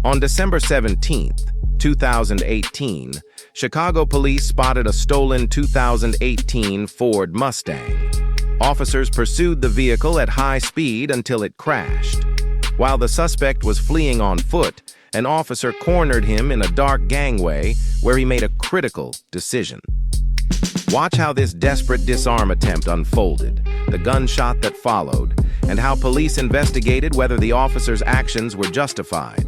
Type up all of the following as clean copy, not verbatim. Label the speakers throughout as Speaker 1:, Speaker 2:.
Speaker 1: On December 17, 2018, Chicago police spotted a stolen 2018 Ford Mustang. Officers pursued the vehicle at high speed until it crashed. While the suspect was fleeing on foot, an officer cornered him in a dark gangway where he made a critical decision. Watch how this desperate disarm attempt unfolded, the gunshot that followed, and how police investigated whether the officer's actions were justified.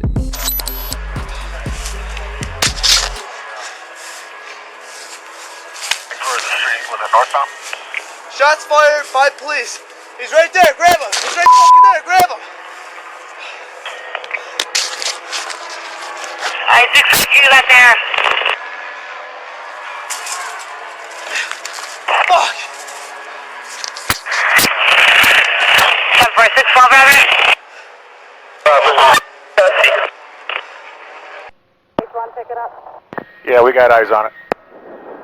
Speaker 2: Shots fired by police. He's right there, grab him. He's right fucking there, grab him.
Speaker 3: I 6 left there.
Speaker 2: Fuck.
Speaker 3: 746, 12 driver.
Speaker 4: H1, pick it up.
Speaker 5: Yeah, we got eyes on it.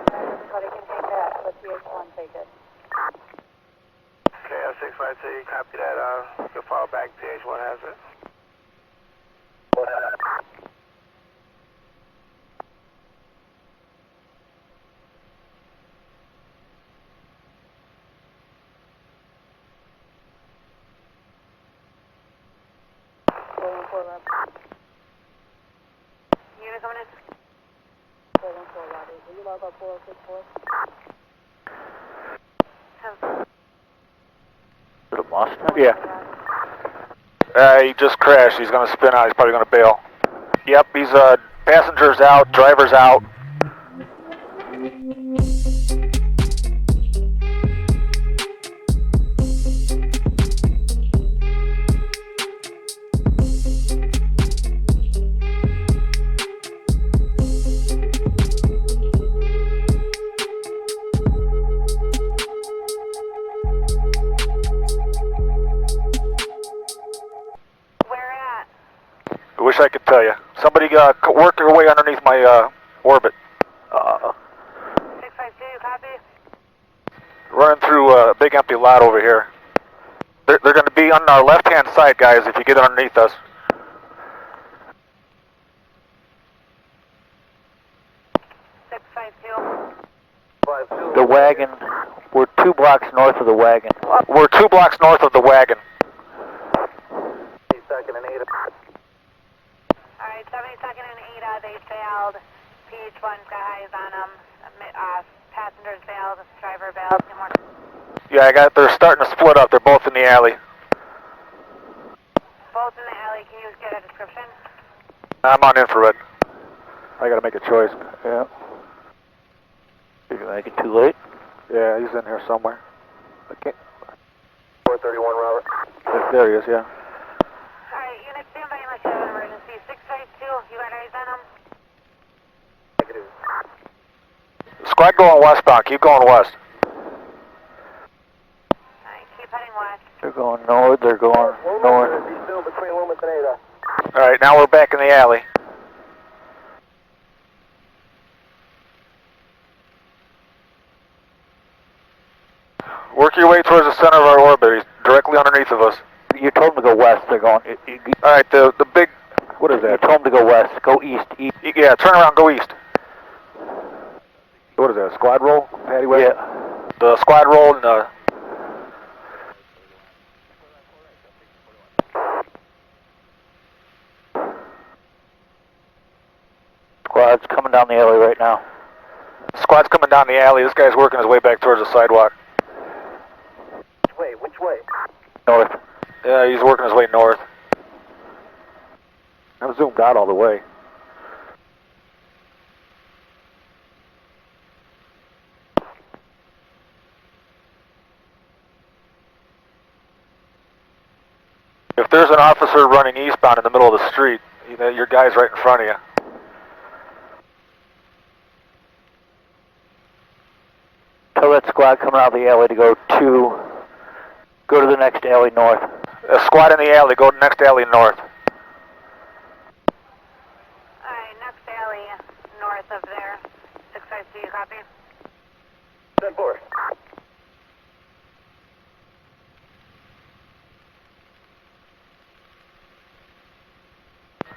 Speaker 4: Somebody can take that. Let the H1 take it.
Speaker 6: Okay, 652, copy that. You can fall back to H1 has it.
Speaker 4: Unit coming in. 414 lobby. Will you log up 4064?
Speaker 5: The Mustang? Yeah. He just crashed. He's going to spin out. He's probably going to bail. Yep, he's passengers out, drivers out. I wish I could tell you. Somebody worked their way underneath my orbit.
Speaker 4: 652, copy.
Speaker 5: Running through a big empty lot over here. They're going to be on our left-hand side, guys, if you get underneath us.
Speaker 7: The wagon. We're 2 blocks north of the wagon.
Speaker 5: We're 2 blocks north of the wagon.
Speaker 6: Second and 8.
Speaker 4: Alright, 72nd and Ada, they failed. PH1's got eyes on them. Passengers bailed, driver bailed.
Speaker 5: Yeah, they're starting to split up. They're both in the alley.
Speaker 4: Both in the alley, can you get a description?
Speaker 5: I'm on infrared. I got to make a choice. Yeah.
Speaker 7: Did you make it too late?
Speaker 5: Yeah, he's in here somewhere. Okay.
Speaker 6: 431, Robert.
Speaker 5: There he is, yeah.
Speaker 4: Alright, unit stand by unless you have an emergency. 652, you got eyes on them?
Speaker 6: Negative.
Speaker 5: Squad going westbound. Keep going west.
Speaker 4: Alright, keep heading west.
Speaker 7: They're going north. They're going north.
Speaker 6: He's still between Loomis and Ada.
Speaker 5: All right, now we're back in the alley. Work your way towards the center of our orbit. He's directly underneath of us.
Speaker 7: You told them to go west. They're going.
Speaker 5: All right, the big. What is
Speaker 7: You
Speaker 5: that?
Speaker 7: told them to go west. Go east. East.
Speaker 5: Yeah, turn around, go east. What is that? A squad roll, Patty?
Speaker 7: Yeah.
Speaker 5: The squad roll and the.
Speaker 7: Squad's coming down the alley right now.
Speaker 5: Squad's coming down the alley. This guy's working his way back towards the sidewalk.
Speaker 6: Which way?
Speaker 7: North.
Speaker 5: Yeah, he's working his way north. I'm zoomed out all the way. If there's an officer running eastbound in the middle of the street, your guy's right in front of you.
Speaker 7: Tell that squad coming out of the alley to go to the next alley north.
Speaker 5: A squad in the alley, go to next alley north.
Speaker 4: Alright, next alley north of there. 652, copy?
Speaker 6: 10-4.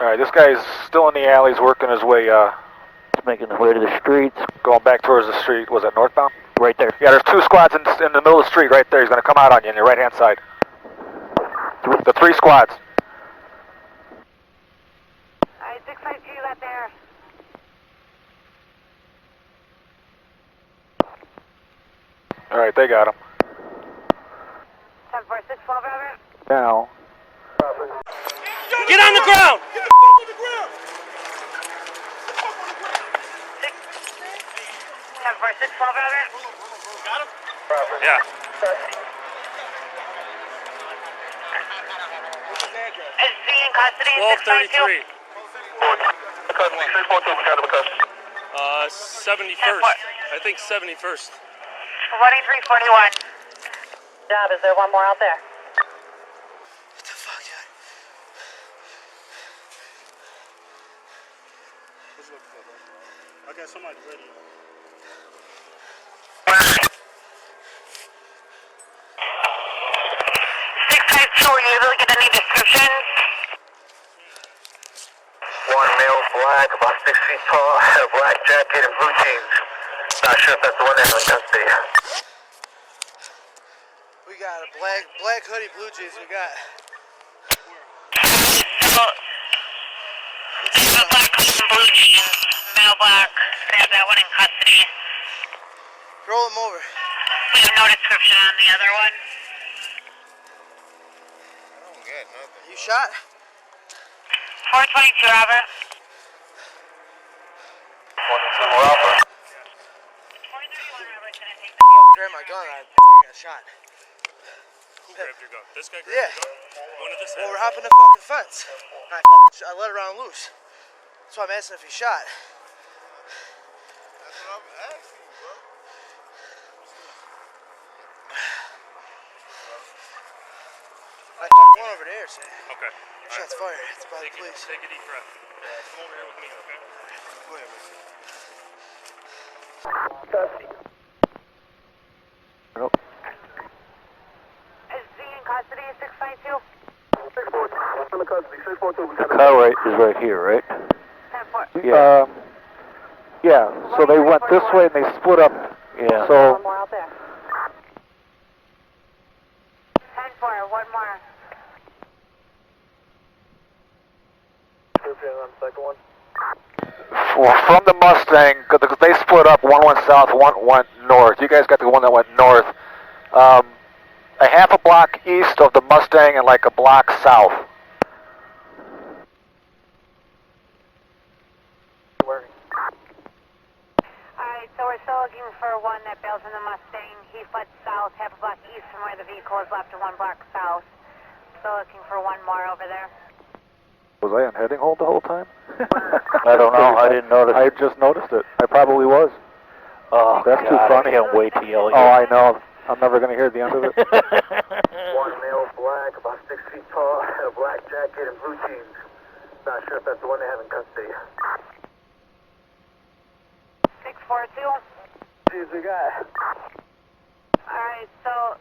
Speaker 5: All Alright, this guy's still in the alleys working his way,
Speaker 7: He's making his way to the streets.
Speaker 5: going back towards the street. Was that northbound?
Speaker 7: Right there.
Speaker 5: Yeah, there's 2 squads in the middle of the street right there. He's gonna come out on you on your right-hand side. The 3 squads.
Speaker 4: Alright, 652, you got there.
Speaker 5: Alright, they got him.
Speaker 4: 74612, Robert.
Speaker 5: Now.
Speaker 2: Get on the ground! Get the fuck on the ground!
Speaker 4: 74612, Robert.
Speaker 2: Got him?
Speaker 5: Yeah.
Speaker 4: Is he in custody?
Speaker 3: 1233. 71st. I think 71st.
Speaker 4: Running 341. Job, is there one more out there?
Speaker 2: What the fuck, guy? I got somebody ready.
Speaker 4: 652, are you able to get any descriptions?
Speaker 6: One male, black, about 6 feet tall, had a black jacket and blue jeans. Not sure if that's the one that was in custody.
Speaker 2: We got a black hoodie, blue jeans. We got.
Speaker 4: Black and blue jeans, male black. They have that one in custody.
Speaker 2: Roll him over.
Speaker 4: We have no description on the other one.
Speaker 2: I don't get nothing. You shot?
Speaker 4: 422, Robert.
Speaker 6: 421 Alpha.
Speaker 4: 431, Robert. Can I take
Speaker 2: Grab my gun. I fucking got shot.
Speaker 3: Who grabbed your gun? This guy grabbed
Speaker 2: Yeah.
Speaker 3: your gun? When did this
Speaker 2: Well,
Speaker 3: happen?
Speaker 2: we're hopping the fucking fence. And I let it around loose. That's why I'm asking if he shot. That's what I'm asking, bro. I took one over there, so.
Speaker 3: Okay.
Speaker 2: Shots fired. It's by the police.
Speaker 3: Take a deep breath. Come over here with me, okay?
Speaker 2: Go ahead, man.
Speaker 7: Nope.
Speaker 4: Is he in custody, 652?
Speaker 7: The car is right here, right?
Speaker 4: 10-4.
Speaker 7: Yeah. Yeah, so they went this way and they split up. Yeah. So,
Speaker 4: One more out there. 10-4, one more.
Speaker 5: From the Mustang, because they split up, one went south, one went north. You guys got the one that went north. A half a block east of the Mustang and like a block south.
Speaker 4: Alright, so we're still looking for one that bails in the Mustang. He fled south, half a block east from where the vehicle is left, and 1 block south. Still looking for one more over there.
Speaker 5: Was I on heading hold the whole time?
Speaker 7: I don't know. I didn't notice.
Speaker 5: I just noticed it. I probably was.
Speaker 7: Oh,
Speaker 5: That's too funny.
Speaker 7: I can't wait to yell at you.
Speaker 5: Oh, I know. I'm never going to hear the end of it.
Speaker 6: One male, black, about 6 feet tall, had a black jacket and blue jeans. Not sure if that's the one they have in custody.
Speaker 4: 642.
Speaker 6: See what we got.
Speaker 4: Alright, so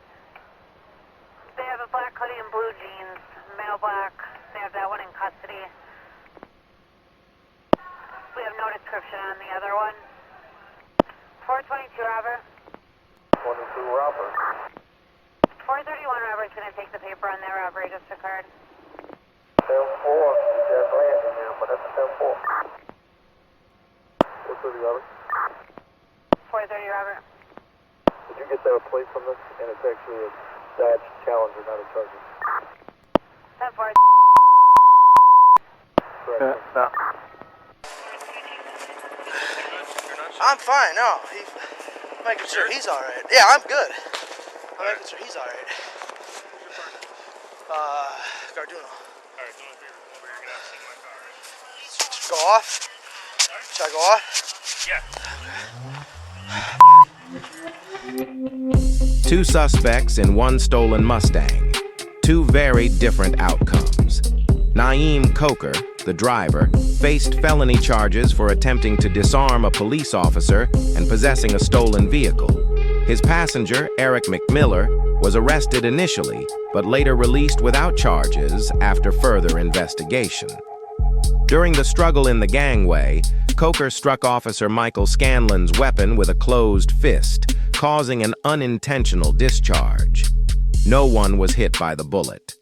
Speaker 4: they have a black hoodie and blue jeans, male black. They have that one in custody. We have no description on the other one. 422, Robert.
Speaker 6: 22 Alpha.
Speaker 4: 431, Robert's going to take the paper on that robbery just occurred.
Speaker 6: 10-4. Just landing here, but that's a 10-4. What's with you, Robert?
Speaker 4: 430, Robert.
Speaker 6: Did you get that plate from this? And it's actually a Dodge Challenger, not a Charger.
Speaker 4: 10-4.
Speaker 6: Correct.
Speaker 5: No.
Speaker 2: I'm fine, no. He's making sure he's alright. Yeah, I'm good. I'm making sure he's alright. Garduno.
Speaker 3: Alright, do me a favor. Come over here. You're gonna have to take my car, right?
Speaker 2: Go off? Should I go off?
Speaker 3: Yeah.
Speaker 1: 2 suspects in 1 stolen Mustang. 2 very different outcomes. Naeem Coker, the driver, faced felony charges for attempting to disarm a police officer and possessing a stolen vehicle. His passenger, McMiller, was arrested initially, but later released without charges after further investigation. During the struggle in the gangway, Coker struck Officer Michael Scanlon's weapon with a closed fist, causing an unintentional discharge. No one was hit by the bullet.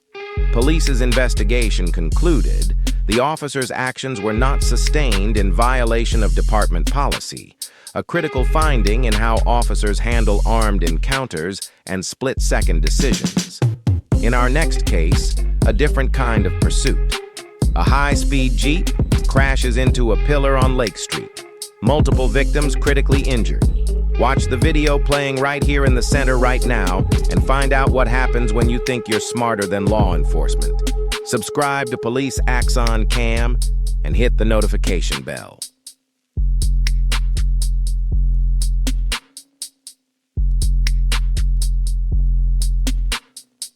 Speaker 1: Police's investigation concluded the officer's actions were not sustained in violation of department policy, a critical finding in how officers handle armed encounters and split-second decisions. In our next case, a different kind of pursuit. A high-speed Jeep crashes into a pillar on Lake Street. Multiple victims critically injured. Watch the video playing right here in the center right now and find out what happens when you think you're smarter than law enforcement. Subscribe to Police Axon Cam and hit the notification bell.